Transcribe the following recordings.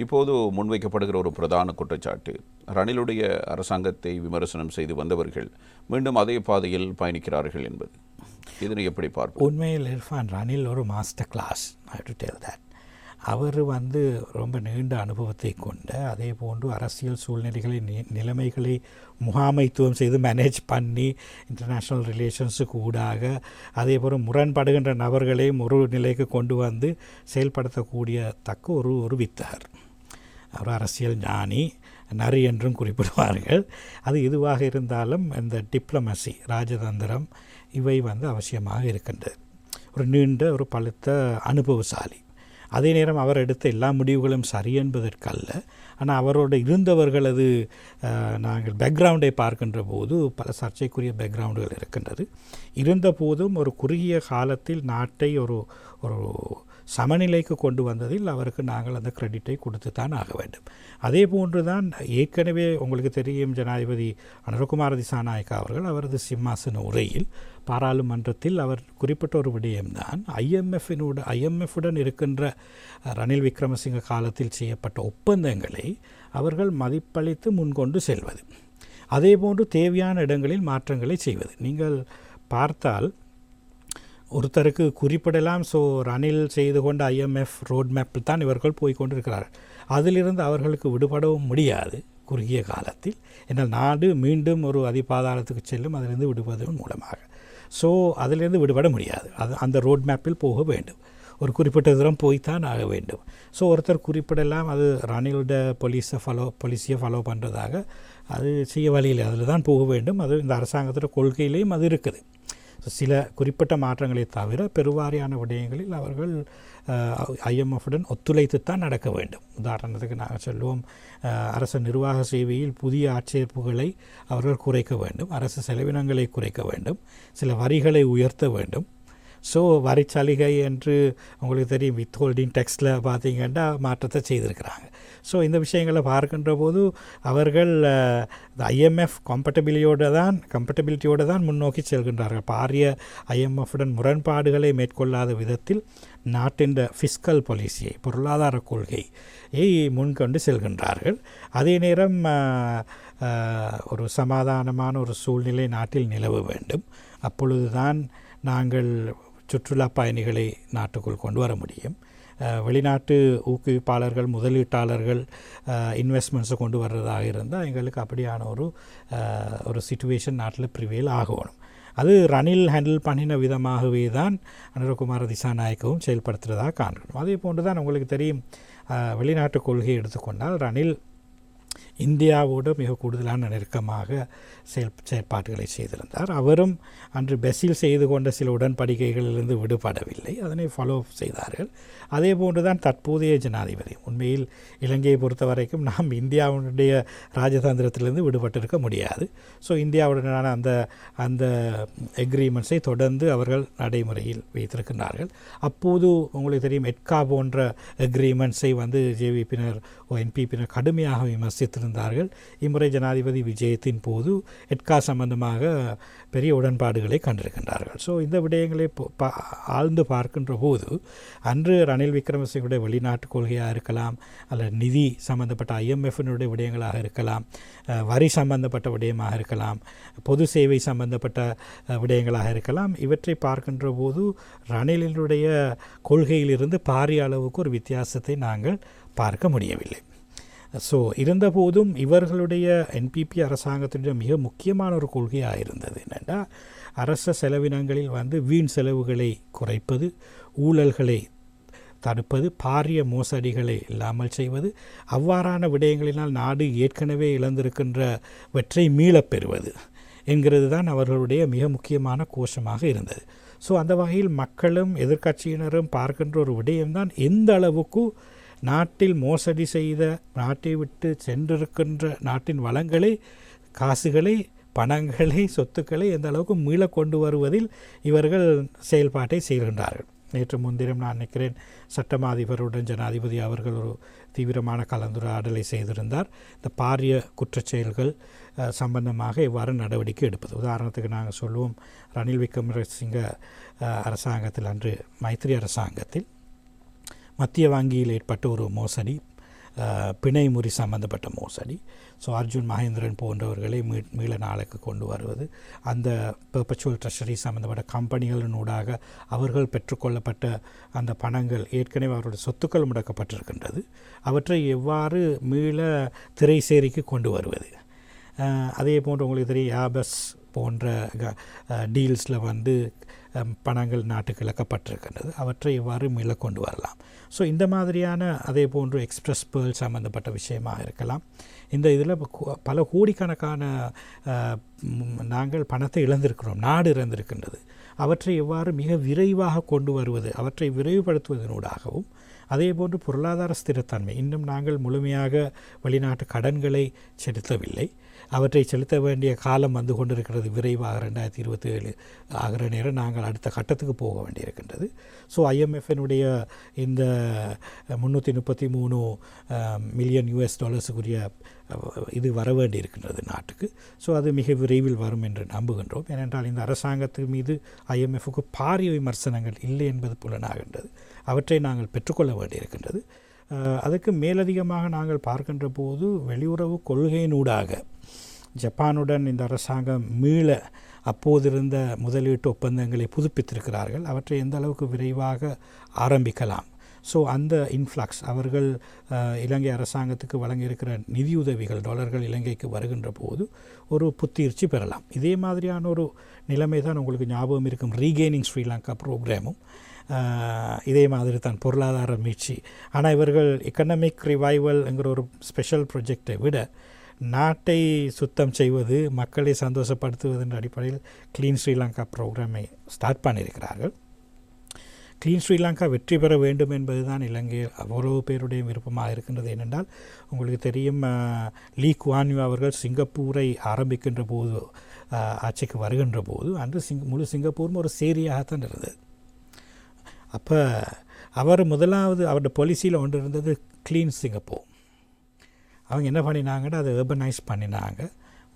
இப்போது முன்வைக்கப்படுகிற ஒரு பிரதான குற்றச்சாட்டு, ரணிலுடைய அரசாங்கத்தை விமர்சனம் செய்து வந்தவர்கள் மீண்டும் அதே பாதையில் பயணிக்கிறார்கள் என்பது. இதனை எப்படி பார்ப்போம்? உண்மையில் இர்ஃபான், ரணில் ஒரு master class. I have to tell that. அவர் ரொம்ப நீண்ட அனுபவத்தை கொண்ட, அதே போன்று அரசியல் சூழ்நிலைகளை நிலைமைகளை முகாமைத்துவம் செய்து மேனேஜ் பண்ணி இன்டர்நேஷ்னல் ரிலேஷன்ஸுக்கு ஊடாக அதே போல் முரண்படுகின்ற நபர்களையும் ஒரு நிலைக்கு கொண்டு வந்து செயல்படுத்தக்கூடிய தக்க ஒரு வித்தகர். அவர் அரசியல் ஞானி, நரி என்றும் குறிப்பிடுவார்கள். அது எதுவாக இருந்தாலும் இந்த டிப்ளமசி, ராஜதந்திரம் இவை அவசியமாக இருக்கின்றது. ஒரு நீண்ட ஒரு பழுத்த அனுபவசாலி. அதே நேரம் அவர் எடுத்த எல்லா முடிவுகளும் சரி என்பதற்கல்ல, ஆனால் அவரோடு இருந்தவர்களது நாங்கள் பேக்ரவுண்டை பார்க்கின்ற போது பல சர்ச்சைக்குரிய பேக்ரவுண்டுகள் இருக்கின்றது. இருந்த போதும் ஒரு குறுகிய காலத்தில் நாட்டை ஒரு சமநிலைக்கு கொண்டு வந்ததில் அவருக்கு நாங்கள் அந்த கிரெடிட்டை கொடுத்து தான் ஆக வேண்டும். அதே போன்று தான் ஏற்கனவே உங்களுக்கு தெரியும், ஜனாதிபதி அனுரகுமார திசாநாயக்கா அவர்கள் அவரது சிம்மாசன உரையில் பாராளுமன்றத்தில் அவர் குறிப்பிட்ட ஒரு விடயம்தான், ஐஎம்எஃப்புடன் இருக்கின்ற ரணில் விக்ரமசிங்க காலத்தில் செய்யப்பட்ட ஒப்பந்தங்களை அவர்கள் மதிப்பளித்து முன்கொண்டு செல்வது, அதே போன்று தேவையான இடங்களில் மாற்றங்களை செய்வது. நீங்கள் பார்த்தால் ஒருத்தருக்கு குறிப்பிடலாம், ரணில் செய்து கொண்ட ஐஎம்எஃப் ரோட் மேப்பில் தான் இவர்கள் போய்கொண்டிருக்கிறார்கள். அதிலிருந்து அவர்களுக்கு விடுபடவும் முடியாது குறுகிய காலத்தில். என்னால் நாடு மீண்டும் ஒரு அதிபாதாளத்துக்கு செல்லும், அதிலிருந்து விடுவதன் மூலமாக. அதிலிருந்து விடுபட முடியாது. அந்த ரோட் மேப்பில் போக வேண்டும், ஒரு குறிப்பிட்ட தூரம் போய்த்தான் ஆக வேண்டும். ஒருத்தர் குறிப்பிடலாம், அது ரணிலோட பாலிசியை ஃபாலோ பண்ணுறதாக, அது செய்ய வழியில் அதில் தான் போக வேண்டும். அது இந்த அரசாங்கத்தோட கொள்கையிலையும் அது இருக்குது. சில குறிப்பிட்ட மாற்றங்களை தவிர பெருவாரியான விடயங்களில் அவர்கள் ஐஎம்எஃப்புடன் ஒத்துழைத்துத்தான் நடக்க வேண்டும். உதாரணத்துக்கு நாங்கள் சொல்லுவோம், அரசு நிர்வாக சேவையில் புதிய ஆட்சேர்ப்புகளை அவர்கள் குறைக்க வேண்டும், அரசு செலவினங்களை குறைக்க வேண்டும், சில வரிகளை உயர்த்த வேண்டும். வரி சலுகை என்று உங்களுக்கு தெரியும், வித்ஹோல்டிங் டேக்ஸில் பார்த்திங்கன்னா மாற்றத்தை செய்திருக்கிறாங்க. இந்த விஷயங்களை பார்க்கின்ற போது அவர்கள் ஐஎம்எஃப் கம்பட்டபிலிட்டியோடு தான் முன்னோக்கி செல்கின்றார்கள். பாரிய ஐஎம்எஃப்புடன் முரண்பாடுகளை மேற்கொள்ளாத விதத்தில் நாட்டின் ஃபிஸ்கல் பாலிசியை, பொருளாதார கொள்கையை முன்கொண்டு செல்கின்றார்கள். அதே நேரம் ஒரு சமாதானமான ஒரு சூழ்நிலை நாட்டில் நிலவ வேண்டும். அப்பொழுதுதான் நாங்கள் சுற்றுலா பயணிகளை நாட்டுக்குள் கொண்டு வர முடியும். வெளிநாட்டு ஊக்குவிப்பாளர்கள், முதலீட்டாளர்கள் இன்வெஸ்ட்மெண்ட்ஸை கொண்டு வர்றதாக இருந்தால் எங்களுக்கு அப்படியான ஒரு சிச்சுவேஷன் நாட்டில் ப்ரிவேல் ஆகணும். அது ரணில் ஹேண்டில் பண்ணின விதமாகவே தான் அனுரகுமார திசாநாயக்கவும் செயல்படுத்துகிறதாக காணணும். அதே போன்று தான் உங்களுக்கு தெரியும், வெளிநாட்டு கொள்கையை எடுத்துக்கொண்டால் ரணில் இந்தியாவோடு மிக கூடுதலான நெருக்கமாக செயற்பாடுகளை செய்திருந்தார். அவரும் அன்று பெஸில் செய்து கொண்ட சில உடன்படிக்கைகளிலிருந்து விடுபடவில்லை, அதனை ஃபாலோ செய்தார்கள். அதே போன்று தான் தற்போதைய ஜனாதிபதி. உண்மையில் இலங்கையை பொறுத்த வரைக்கும் நாம் இந்தியாவுடைய ராஜதந்திரத்திலிருந்து விடுபட்டிருக்க முடியாது. இந்தியாவுடனான அந்த எக்ரிமெண்ட்ஸை தொடர்ந்து அவர்கள் நடைமுறையில் வைத்திருக்கின்றார்கள். அப்போது உங்களுக்கு தெரியும், எட்கா போன்ற எக்ரிமெண்ட்ஸை ஜேவிபியினர் என்பிபியினர் கடுமையாக விமர்சித்திருந்தார்கள். இம்முறை ஜனாதிபதி விஜயத்தின் போது எட்கா சம்பந்தமாக பெரிய உடன்பாடுகளை கண்டிருக்கின்றார்கள். இந்த விடயங்களை ஆழ்ந்து பார்க்கின்ற போது அன்று ரணில் விக்ரமசிங்குடைய வெளிநாட்டு கொள்கையாக இருக்கலாம், அல்லது நிதி சம்பந்தப்பட்ட ஐஎம்எஃபினுடைய விடயங்களாக இருக்கலாம், வரி சம்பந்தப்பட்ட விடயமாக இருக்கலாம், பொது சேவை சம்பந்தப்பட்ட விடயங்களாக இருக்கலாம். இவற்றை பார்க்கின்ற போது ரணிலினுடைய கொள்கையிலிருந்து பாரிய அளவுக்கு ஒரு வித்தியாசத்தை நாங்கள் பார்க்க முடியவில்லை. இருந்தபோதும் இவர்களுடைய என்பிபி அரசாங்கத்தினுடைய மிக முக்கியமான ஒரு கொள்கையாக இருந்தது என்னென்னா, அரச செலவினங்களில் வீண் செலவுகளை குறைப்பது, ஊழல்களை தடுப்பது, பாரிய மோசடிகளை இல்லாமல் செய்வது, அவ்வாறான விடயங்களினால் நாடு ஏற்கனவே இழந்திருக்கின்றவற்றை மீளப்பெறுவது என்கிறது தான் அவர்களுடைய மிக முக்கியமான கோஷமாக இருந்தது. அந்த வகையில் மக்களும் எதிர்க்கட்சியினரும் பார்க்கின்ற ஒரு விடயம்தான், எந்த அளவுக்கு நாட்டில் மோசடி செய்த, நாட்டை விட்டு சென்றிருக்கின்ற நாட்டின் வளங்களை, காசுகளை, பணங்களை, சொத்துக்களை எந்த அளவுக்கு மீள கொண்டு வருவதில் இவர்கள் செயல்பாட்டை செய்கின்றார்கள். நேற்று முன்தினம் நான் நினைக்கிறேன், சட்டமா அதிபருடன் ஜனாதிபதி அவர்கள் ஒரு தீவிரமான கலந்துரையாடலை செய்திருந்தார். இந்த பாரிய குற்றச்செயல்கள் சம்பந்தமாக எவ்வாறு நடவடிக்கை எடுப்பது. உதாரணத்துக்கு நாங்கள் சொல்லுவோம், ரணில் விக்ரமசிங்க அரசாங்கத்தில், அன்று மைத்திரி அரசாங்கத்தில் மத்திய வங்கியில் ஏற்பட்ட ஒரு மோசடி, பிணை முறி சம்பந்தப்பட்ட மோசடி. ஸோ அர்ஜுன் மகேந்திரன் போன்றவர்களை மீள நாளுக்கு கொண்டு வருவது, அந்த பெர்பச்சுவல் ட்ரெஷரி சம்பந்தப்பட்ட கம்பெனிகளினூடாக அவர்கள் பெற்றுக்கொள்ளப்பட்ட அந்த பணங்கள் ஏற்கனவே அவருடைய சொத்துக்கள் முடக்கப்பட்டிருக்கின்றது, அவற்றை எவ்வாறு மீள திரைசேரிக்கு கொண்டு வருவது. அதே போன்று உங்களுக்கு தெரியும் யாபஸ் போன்ற டீல்ஸில் பணங்கள் நாட்டுக்கு இழக்கப்பட்டிருக்கின்றது, அவற்றை எவ்வாறு மீள கொண்டு வரலாம். ஸோ இந்த மாதிரியான அதே போன்று எக்ஸ்பிரஸ் பேர்ல் சம்பந்தப்பட்ட விஷயமாக இருக்கலாம். இந்த இதில் பல கோடிக்கணக்கான நாங்கள் பணத்தை இழந்திருக்கிறோம், நாடு இழந்திருக்கின்றது. அவற்றை எவ்வாறு மிக விரைவாக கொண்டு வருவது, அவற்றை விரைவுபடுத்துவதனூடாகவும் அதே போன்று பொருளாதார ஸ்திரத்தன்மை, இன்னும் நாங்கள் முழுமையாக வெளிநாட்டு கடன்களை செலுத்தவில்லை, அவற்றை செலுத்த வேண்டிய காலம் வந்து கொண்டிருக்கிறது. விரைவாக 2027 ஆகிற நேரம் நாங்கள் அடுத்த கட்டத்துக்கு போக வேண்டியிருக்கின்றது. ஸோ IMFனுடைய இந்த $333 மில்லியன் இது வர வேண்டியிருக்கின்றது நாட்டுக்கு. ஸோ அது மிக விரைவில் வரும் என்று நம்புகின்றோம். ஏனென்றால் இந்த அரசாங்கத்தின் மீது IMFக்கு பாரிய விமர்சனங்கள் இல்லை என்பது புலனாகின்றது. அவற்றை நாங்கள் பெற்றுக்கொள்ள வேண்டியிருக்கின்றது. அதுக்கு மேலதிகமாக நாங்கள் பார்க்கின்ற போது வெளியுறவு கொள்கையினூடாக ஜப்பானுடன் இந்த அரசாங்கம் மீள அப்போதிருந்த முதலீட்டு ஒப்பந்தங்களை புதுப்பித்திருக்கிறார்கள். அவற்றை எந்த அளவுக்கு விரைவாக ஆரம்பிக்கலாம். ஸோ அந்த இன்ஃப்ளக்ஸ் அவர்கள் இலங்கை அரசாங்கத்துக்கு வழங்கியிருக்கிற நிதியுதவிகள் டாலர்கள் இலங்கைக்கு வருகின்ற போது ஒரு புத்துணர்ச்சி பெறலாம். இதே மாதிரியான ஒரு நிலைமை தான் உங்களுக்கு ஞாபகம் இருக்கும் ரீகெய்னிங் ஸ்ரீலங்கா ப்ரோக்ராமும் இதே மாதிரி தான் பொருளாதார மீட்சி. ஆனால் இவர்கள் எக்கனாமிக் ரிவைவல்ங்கிற ஒரு ஸ்பெஷல் ப்ரொஜெக்டை விட நாட்டை சுத்தம் செய்வது, மக்களை சந்தோஷப்படுத்துவது என்ற அடிப்படையில் க்ளீன் ஸ்ரீலங்கா ப்ரோக்ராமை ஸ்டார்ட் பண்ணியிருக்கிறார்கள். க்ளீன் ஸ்ரீலங்கா வெற்றி பெற வேண்டும் என்பது தான் இலங்கையில் அவ்வளவு பேருடைய விருப்பமாக இருக்கின்றது. ஏனென்றால் உங்களுக்கு தெரியும், லீ குவான் யூ அவர்கள் சிங்கப்பூரை ஆரம்பிக்கின்ற போது, ஆட்சிக்கு வருகின்ற போது அன்று முழு சிங்கப்பூரும் ஒரு சேரியாகத்தான் இருந்தது. அப்போ அவர் முதலாவது அவருடைய பாலிசியில் ஒன்று இருந்தது க்ளீன் சிங்கப்பூர். அவங்க என்ன பண்ணினாங்கன்னா அதை ஏர்பனைஸ் பண்ணினாங்க,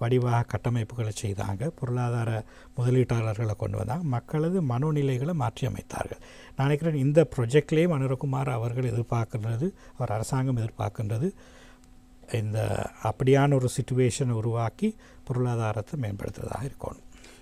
வடிவாக கட்டமைப்புகளை செய்தாங்க, பொருளாதார முதலீட்டாளர்களை கொண்டு வந்தாங்க, மக்களது மனோநிலைகளை மாற்றி அமைத்தார்கள். நான் நினைக்கிறேன் இந்த ப்ரொஜெக்ட்லேயும் அனுரகுமார் அவர்கள் எதிர்பார்க்கின்றது, அவர் அரசாங்கம் எதிர்பார்க்கின்றது இந்த அப்படியான ஒரு சிச்சுவேஷனை உருவாக்கி பொருளாதாரத்தை மேம்படுத்துவதாக இருக்கணும்.